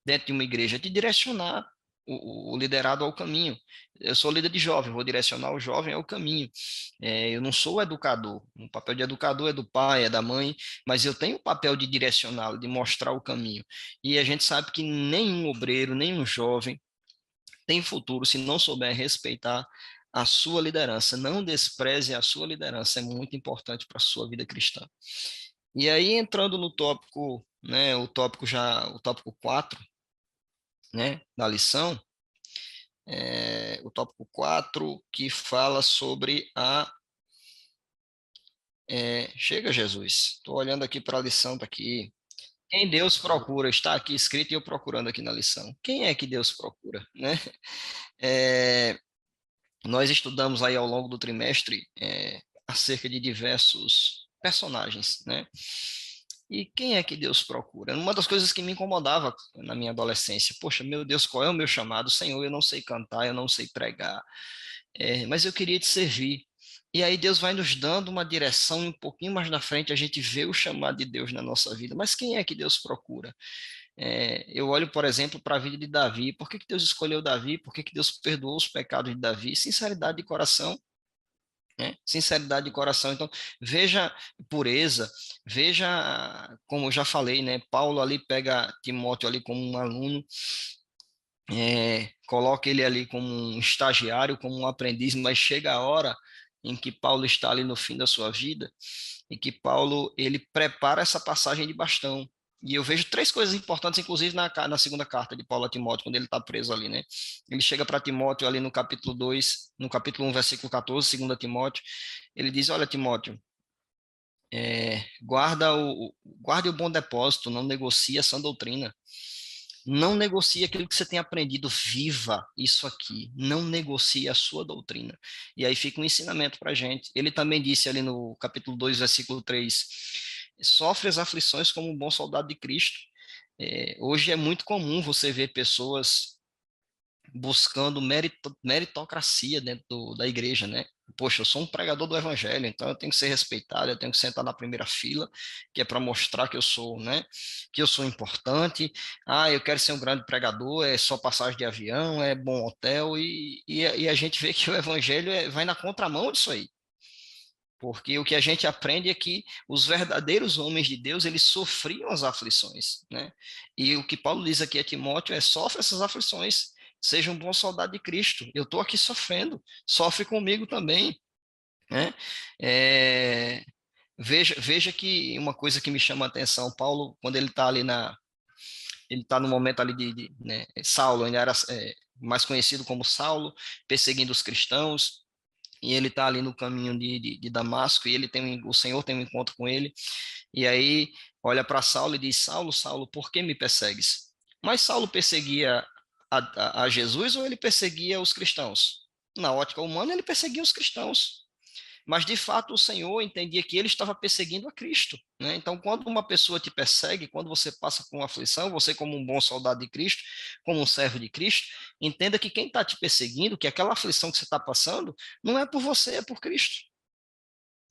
A: dentro de uma igreja? É te direcionar, o liderado ao caminho. Eu sou líder de jovem, vou direcionar o jovem ao caminho. Eu não sou o educador. O papel de educador é do pai, é da mãe, mas eu tenho o papel de direcioná-lo, de mostrar o caminho. E a gente sabe que nenhum obreiro, nenhum jovem tem futuro se não souber respeitar a sua liderança. Não despreze a sua liderança, é muito importante para a sua vida cristã. E aí, entrando no tópico, né, o tópico 4, né, da lição, o tópico 4 que fala sobre chega, Jesus, estou olhando aqui para a lição, está aqui. Quem Deus procura, está aqui escrito e eu procurando aqui na lição. Quem é que Deus procura, né? É, nós estudamos aí ao longo do trimestre acerca de diversos personagens, né? E quem é que Deus procura? Uma das coisas que me incomodava na minha adolescência, poxa, meu Deus, qual é o meu chamado? Senhor, eu não sei cantar, eu não sei pregar, mas eu queria te servir. E aí Deus vai nos dando uma direção e um pouquinho mais na frente a gente vê o chamado de Deus na nossa vida. Mas quem é que Deus procura? Eu olho, por exemplo, para a vida de Davi. Por que Deus escolheu Davi? Por que Deus perdoou os pecados de Davi? Sinceridade de coração, né? Sinceridade de coração. Então, veja pureza, veja, como eu já falei, né? Paulo ali pega Timóteo ali como um aluno, coloca ele ali como um estagiário, como um aprendiz, mas chega a hora em que Paulo está ali no fim da sua vida e que Paulo ele prepara essa passagem de bastão. E eu vejo três coisas importantes, inclusive na segunda carta de Paulo a Timóteo, quando ele está preso ali, né? Ele chega para Timóteo ali no capítulo 2, no capítulo 1, versículo 14, 2 Timóteo, ele diz, olha, Timóteo, guarde o bom depósito, não negocie essa doutrina. Não negocie aquilo que você tem aprendido, viva isso aqui, não negocie a sua doutrina. E aí fica um ensinamento para a gente. Ele também disse ali no capítulo 2, versículo 3, sofre as aflições como um bom soldado de Cristo. Hoje é muito comum você ver pessoas buscando meritocracia dentro da igreja, né? Poxa, eu sou um pregador do evangelho, então eu tenho que ser respeitado, eu tenho que sentar na primeira fila, que é para mostrar que eu sou, né? Que eu sou importante. Ah, eu quero ser um grande pregador, é só passagem de avião, é bom hotel, e a gente vê que o evangelho vai na contramão disso aí. Porque o que a gente aprende é que os verdadeiros homens de Deus, eles sofriam as aflições, né? E o que Paulo diz aqui a Timóteo é: sofre essas aflições, seja um bom soldado de Cristo. Eu estou aqui sofrendo, sofre comigo também, né? É, veja que uma coisa que me chama a atenção, Paulo, quando ele está ali ele está no momento ali né, Saulo, ainda era mais conhecido como Saulo, perseguindo os cristãos, e ele está ali no caminho de Damasco, e o Senhor tem um encontro com ele, e aí olha para Saulo e diz, Saulo, Saulo, por que me persegues? Mas Saulo perseguia a Jesus ou ele perseguia os cristãos? Na ótica humana, ele perseguia os cristãos. Mas, de fato, o Senhor entendia que ele estava perseguindo a Cristo, né? Então, quando uma pessoa te persegue, quando você passa por uma aflição, você, como um bom soldado de Cristo, como um servo de Cristo, entenda que quem está te perseguindo, que aquela aflição que você está passando, não é por você, é por Cristo,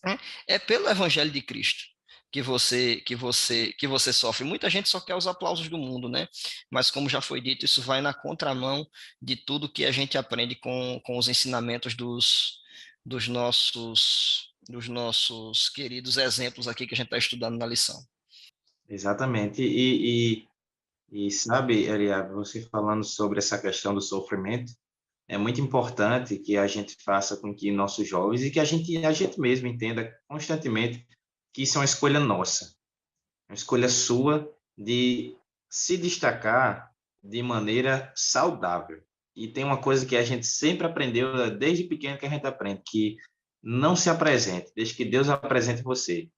A: né? É pelo Evangelho de Cristo que você sofre. Muita gente só quer os aplausos do mundo, né? Mas como já foi dito, isso vai na contramão de tudo que a gente aprende com os ensinamentos dos nossos queridos exemplos aqui que a gente está estudando na lição.
B: Exatamente. E sabe, Eliab, você falando sobre essa questão do sofrimento, é muito importante que a gente faça com que nossos jovens e que a gente mesmo entenda constantemente que isso é uma escolha nossa, uma escolha sua de se destacar de maneira saudável. E tem uma coisa que a gente sempre aprendeu desde pequeno que a gente aprende, que não se apresente, desde que Deus apresente você.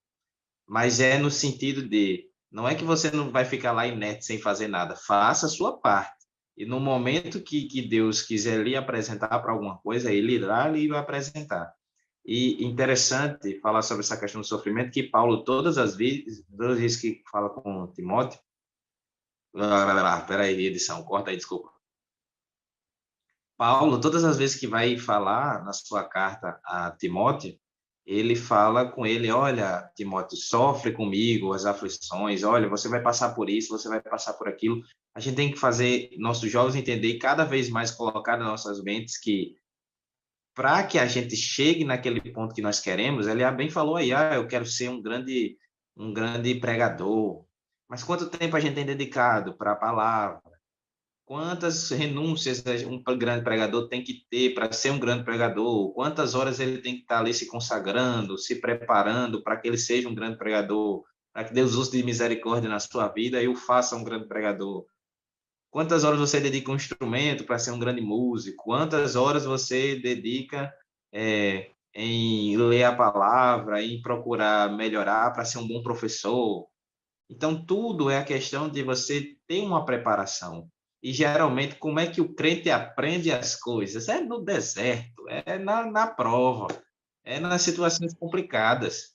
B: Mas é no sentido de, não é que você não vai ficar lá inerte sem fazer nada, faça a sua parte. E no momento que Deus quiser lhe apresentar para alguma coisa, ele irá lhe apresentar. E interessante falar sobre essa questão do sofrimento, que Paulo, todas as vezes que fala com Timóteo, peraí, edição, corta aí, desculpa. Paulo, todas as vezes que vai falar na sua carta a Timóteo, ele fala com ele, olha, Timóteo, sofre comigo as aflições, olha, você vai passar por isso, você vai passar por aquilo. A gente tem que fazer nossos jovens entender e cada vez mais colocar nas nossas mentes que para que a gente chegue naquele ponto que nós queremos, ele bem falou aí, eu quero ser um grande pregador. Mas quanto tempo a gente tem dedicado para a palavra? Quantas renúncias um grande pregador tem que ter para ser um grande pregador? Quantas horas ele tem que estar ali se consagrando, se preparando para que ele seja um grande pregador? Para que Deus use de misericórdia na sua vida e o faça um grande pregador? Quantas horas você dedica um instrumento para ser um grande músico? Quantas horas você dedica em ler a palavra, em procurar melhorar para ser um bom professor? Então, tudo é a questão de você ter uma preparação. E, geralmente, como é que o crente aprende as coisas? É no deserto, é na prova, é nas situações complicadas.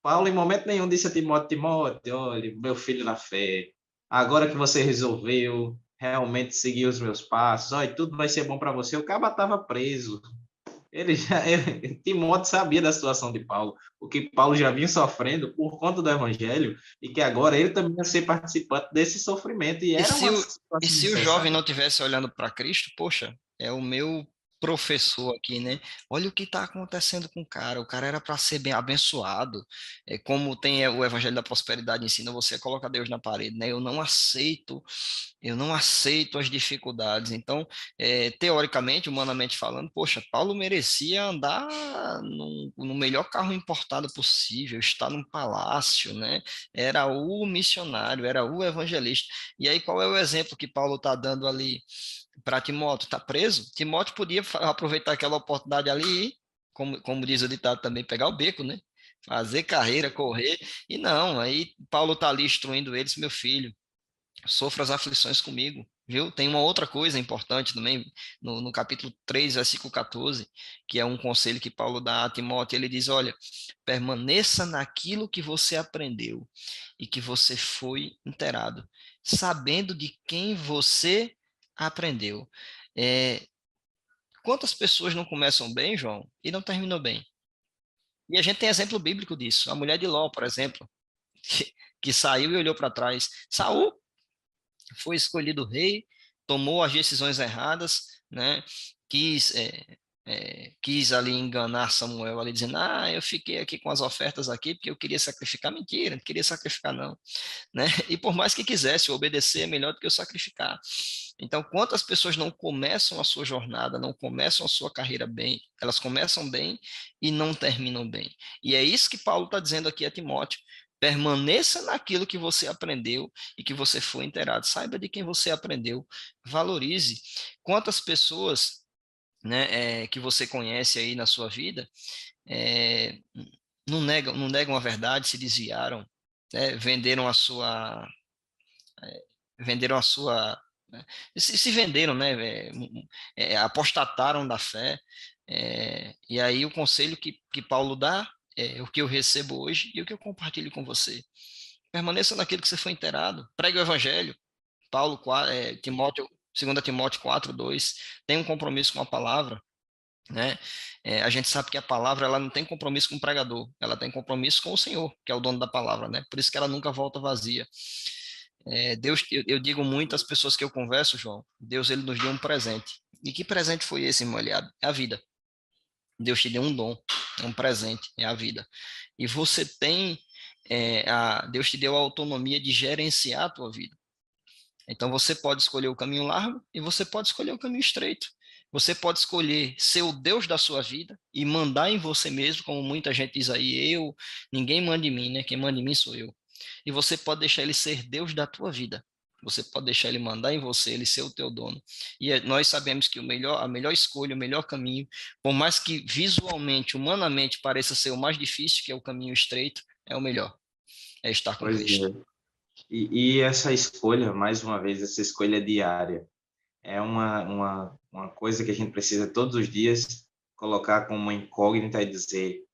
B: Paulo, em momento nenhum, disse a Timóteo, Timóteo, olha, meu filho na fé, agora que você resolveu realmente seguir os meus passos, olha, tudo vai ser bom para você. O caba estava preso. Timóteo sabia da situação de Paulo, o que Paulo já vinha sofrendo por conta do evangelho, e que agora ele também ia ser participante desse sofrimento, e
A: E
B: era
A: se
B: uma
A: e
B: situação
A: se o jovem
B: necessária.
A: não tivesse olhando para Cristo, poxa, é o meu professor aqui, né? Olha o que está acontecendo com o cara era para ser bem abençoado, é como tem o Evangelho da Prosperidade ensina você a colocar Deus na parede, né? Eu não aceito as dificuldades. Então, teoricamente, humanamente falando, poxa, Paulo merecia andar no melhor carro importado possível, estar num palácio, né? Era o missionário, era o evangelista. E aí, qual é o exemplo que Paulo está dando ali para Timóteo? Está preso? Timóteo podia aproveitar aquela oportunidade ali e, como diz o ditado também, pegar o beco, né? Fazer carreira, correr. E não, aí Paulo está ali instruindo eles, meu filho, sofra as aflições comigo, viu? Tem uma outra coisa importante também, no capítulo 3 versículo 14, que é um conselho que Paulo dá a Timóteo, ele diz, olha, permaneça naquilo que você aprendeu e que você foi inteirado, sabendo de quem você aprendeu. É, quantas pessoas não começam bem, João, e não terminam bem? E a gente tem exemplo bíblico disso. A mulher de Ló, por exemplo, que saiu e olhou para trás. Saul foi escolhido rei, tomou as decisões erradas, né? Quis, quis ali enganar Samuel, ali dizendo, eu fiquei aqui com as ofertas aqui porque eu queria sacrificar. Mentira, não queria sacrificar não, né? E por mais que quisesse, obedecer é melhor do que eu sacrificar. Então, quantas pessoas não começam a sua jornada, não começam a sua carreira bem, elas começam bem e não terminam bem. E é isso que Paulo está dizendo aqui a Timóteo. Permaneça naquilo que você aprendeu e que você foi inteirado. Saiba de quem você aprendeu. Valorize. Quantas pessoas, né, que você conhece aí na sua vida é, não negam a verdade, se desviaram, né, venderam a sua, né, se venderam, né, apostataram da fé, e aí o conselho que Paulo dá é o que eu recebo hoje e o que eu compartilho com você. Permaneça naquilo que você foi inteirado, pregue o evangelho. Paulo, Timóteo, 2 Timóteo 4:2, tem um compromisso com a palavra, né? A gente sabe que a palavra ela não tem compromisso com o pregador, ela tem compromisso com o Senhor, que é o dono da palavra, né? Por isso que ela nunca volta vazia. Deus, eu digo muito às pessoas que eu converso, João, Deus ele nos deu um presente. E que presente foi esse, meu aliado? É a vida. Deus te deu um dom, é um presente, é a vida. E você tem, Deus te deu a autonomia de gerenciar a tua vida. Então você pode escolher o caminho largo e você pode escolher o caminho estreito. Você pode escolher ser o Deus da sua vida e mandar em você mesmo, como muita gente diz aí, ninguém manda em mim, né? Quem manda em mim sou eu. E você pode deixar ele ser Deus da tua vida. Você pode deixar ele mandar em você, ele ser o teu dono. E nós sabemos que a melhor escolha, o melhor caminho, por mais que visualmente, humanamente pareça ser o mais difícil, que é o caminho estreito, é o melhor, é estar com
B: Pois
A: Cristo.
B: é. E essa escolha, mais uma vez, essa escolha diária, é uma coisa que a gente precisa todos os dias colocar como uma incógnita e dizer,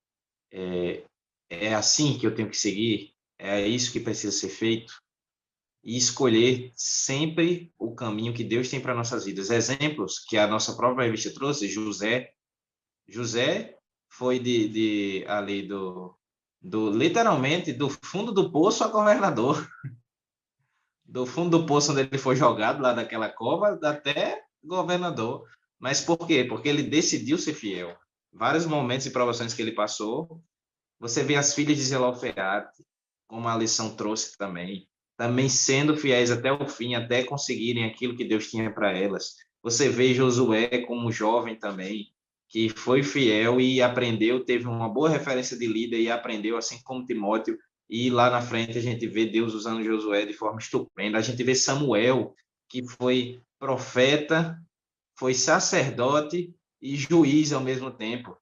B: é assim que eu tenho que seguir? É isso que precisa ser feito? E escolher sempre o caminho que Deus tem para nossas vidas. Exemplos que a nossa própria revista trouxe, José foi ali literalmente do fundo do poço a governador, do fundo do poço onde ele foi jogado lá daquela cova até governador. Mas por quê? Porque ele decidiu ser fiel. Vários momentos e provações que ele passou, você vê as filhas de Zelofeate, como a lição trouxe também sendo fiéis até o fim, até conseguirem aquilo que Deus tinha para elas. Você vê Josué como jovem também, que foi fiel e aprendeu, teve uma boa referência de líder e aprendeu, assim como Timóteo. E lá na frente a gente vê Deus usando Josué de forma estupenda. A gente vê Samuel, que foi profeta, foi sacerdote e juiz ao mesmo tempo.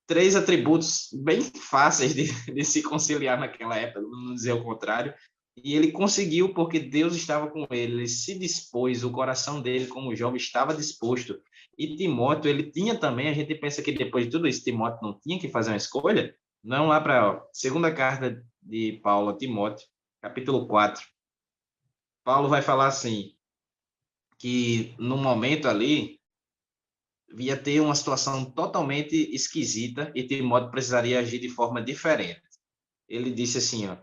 B: Três atributos bem fáceis de se conciliar naquela época, não dizer o contrário. E ele conseguiu porque Deus estava com ele, ele se dispôs, o coração dele, como jovem, estava disposto. E Timóteo, ele tinha também, a gente pensa que depois de tudo isso, Timóteo não tinha que fazer uma escolha. Não, lá para a segunda carta de Paulo a Timóteo, capítulo 4. Paulo vai falar assim, que no momento ali, ia ter uma situação totalmente esquisita e Timóteo precisaria agir de forma diferente. Ele disse assim, ó,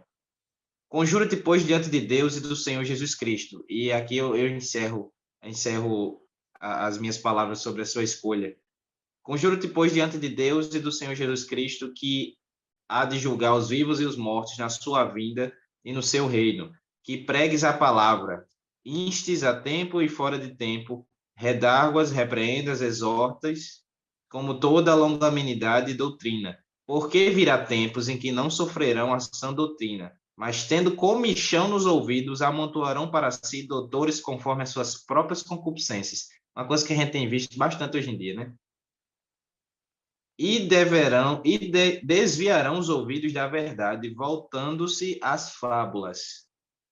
B: conjuro-te, pois, diante de Deus e do Senhor Jesus Cristo. E aqui eu encerro as minhas palavras sobre a sua escolha. Conjuro-te, pois, diante de Deus e do Senhor Jesus Cristo, que há de julgar os vivos e os mortos na sua vinda e no seu reino, que pregues a palavra, instes a tempo e fora de tempo, redarguas, repreendas, exortas, como toda a longanimidade e doutrina. Porque virá tempos em que não sofrerão a sã doutrina, mas tendo comichão nos ouvidos, amontoarão para si doutores conforme as suas próprias concupiscências. Uma coisa que a gente tem visto bastante hoje em dia, né? Desviarão os ouvidos da verdade, voltando-se às fábulas.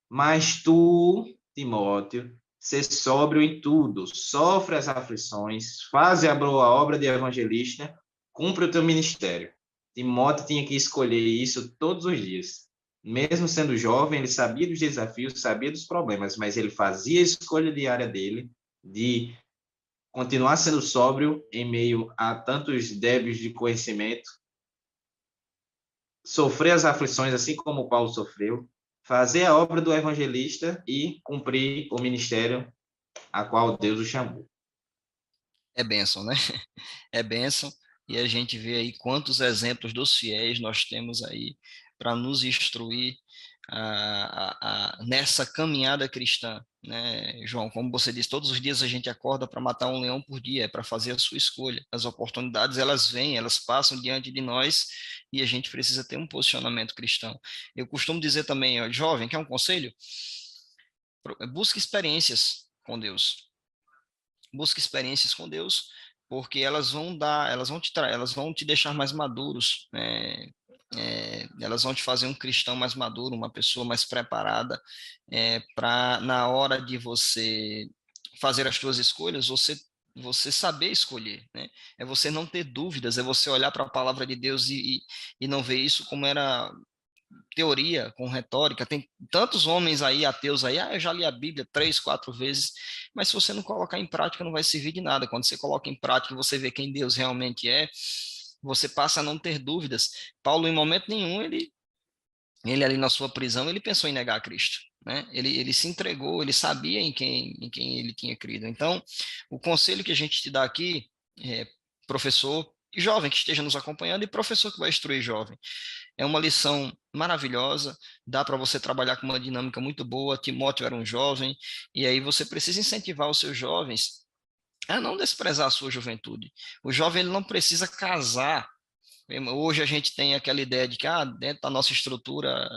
B: Mas tu, Timóteo, sê sóbrio em tudo, sofre as aflições, faz a boa obra de evangelista, cumpre o teu ministério. Timóteo tinha que escolher isso todos os dias. Mesmo sendo jovem, ele sabia dos desafios, sabia dos problemas, mas ele fazia a escolha diária dele de continuar sendo sóbrio em meio a tantos débitos de conhecimento, sofrer as aflições assim como Paulo sofreu, fazer a obra do evangelista e cumprir o ministério a qual Deus o chamou.
A: É bênção, né? É bênção, e a gente vê aí quantos exemplos dos fiéis nós temos aí para nos instruir nessa caminhada cristã, né, João? Como você disse, todos os dias a gente acorda para matar um leão por dia, é para fazer a sua escolha. As oportunidades, elas vêm, elas passam diante de nós, e a gente precisa ter um posicionamento cristão. Eu costumo dizer também, ó, jovem, quer um conselho? Busque experiências com Deus. Busque experiências com Deus, porque elas vão te deixar mais maduros, né? Elas vão te fazer um cristão mais maduro, uma pessoa mais preparada, para na hora de você fazer as suas escolhas, você saber escolher, né? É você não ter dúvidas, é você olhar para a palavra de Deus e não ver isso como era teoria, com retórica. Tem tantos homens aí, ateus aí, eu já li a Bíblia 3, 4 vezes, mas se você não colocar em prática, não vai servir de nada. Quando você coloca em prática, você vê quem Deus realmente é, você passa a não ter dúvidas. Paulo, em momento nenhum, ele ali na sua prisão, ele pensou em negar a Cristo, né? Ele se entregou, ele sabia em quem ele tinha crido. Então, o conselho que a gente te dá aqui, professor e jovem que esteja nos acompanhando, e professor que vai instruir jovem, é uma lição maravilhosa, dá para você trabalhar com uma dinâmica muito boa. Timóteo era um jovem, e aí você precisa incentivar os seus jovens a não desprezar a sua juventude. O jovem ele não precisa casar. Hoje a gente tem aquela ideia de que dentro da nossa estrutura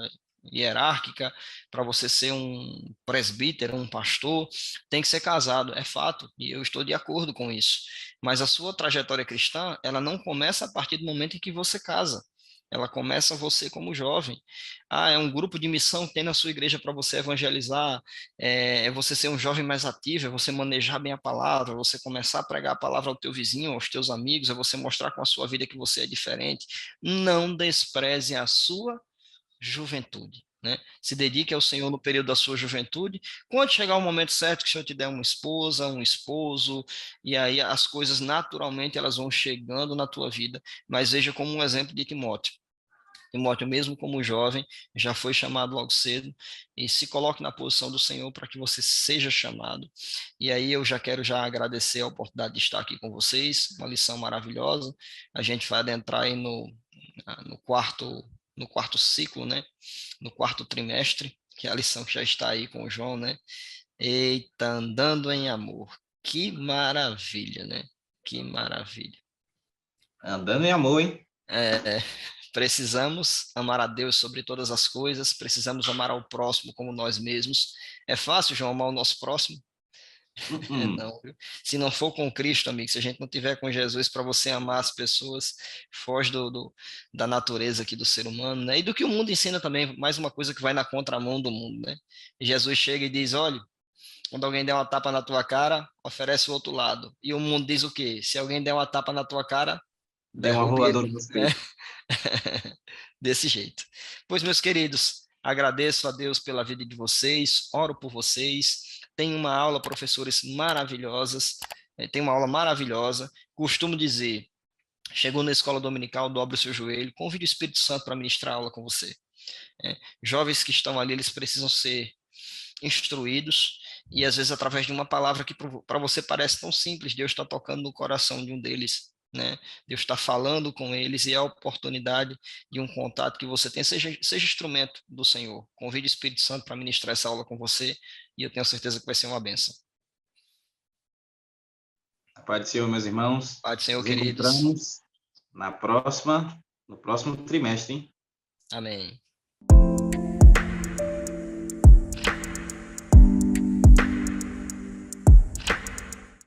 A: hierárquica, para você ser um presbítero, um pastor, tem que ser casado. É fato, e eu estou de acordo com isso. Mas a sua trajetória cristã, ela não começa a partir do momento em que você casa. Ela começa você como jovem. É um grupo de missão que tem na sua igreja para você evangelizar, é você ser um jovem mais ativo, é você manejar bem a palavra, é você começar a pregar a palavra ao teu vizinho, aos teus amigos, é você mostrar com a sua vida que você é diferente. Não despreze a sua juventude, né? Se dedique ao Senhor no período da sua juventude. Quando chegar o momento certo que o Senhor te der uma esposa, um esposo, e aí as coisas naturalmente elas vão chegando na tua vida. Mas veja como um exemplo de Timóteo. Timóteo, mesmo como jovem, já foi chamado logo cedo, e se coloque na posição do Senhor para que você seja chamado. E aí eu já quero agradecer a oportunidade de estar aqui com vocês, uma lição maravilhosa. A gente vai adentrar aí no quarto ciclo, né? No quarto trimestre, que é a lição que já está aí com o João, né? Eita, andando em amor. Que maravilha, né? Que maravilha.
B: Andando em amor, hein?
A: É, precisamos amar a Deus sobre todas as coisas, precisamos amar ao próximo como nós mesmos. É fácil, João, amar o nosso próximo? É
B: Uhum.
A: não, viu? Se não for com Cristo, amigo, se a gente não tiver com Jesus para você amar as pessoas, foge da natureza aqui do ser humano, né? E do que o mundo ensina também, mais uma coisa que vai na contramão do mundo, né? Jesus chega e diz: olha, quando alguém der uma tapa na tua cara, oferece o outro lado. E o mundo diz o quê? Se alguém der uma tapa na tua cara,
B: Dê uma
A: derrube
B: voadora
A: ele.
B: nos peitos.
A: Desse jeito. Pois, meus queridos, agradeço a Deus pela vida de vocês, oro por vocês. Tem uma aula, professores maravilhosas, tem uma aula maravilhosa. Costumo dizer, chegou na escola dominical, dobre o seu joelho, convide o Espírito Santo para ministrar a aula com você. Jovens que estão ali, eles precisam ser instruídos, e às vezes através de uma palavra que para você parece tão simples, Deus está tocando no coração de um deles, né? Deus está falando com eles, e é a oportunidade de um contato que você tem, seja instrumento do Senhor. Convide o Espírito Santo para ministrar essa aula com você, e eu tenho certeza que vai ser uma bênção.
B: A paz do Senhor, meus irmãos.
A: Pai do Senhor,
B: Nos
A: queridos.
B: encontramos no próximo trimestre, hein?
A: Amém.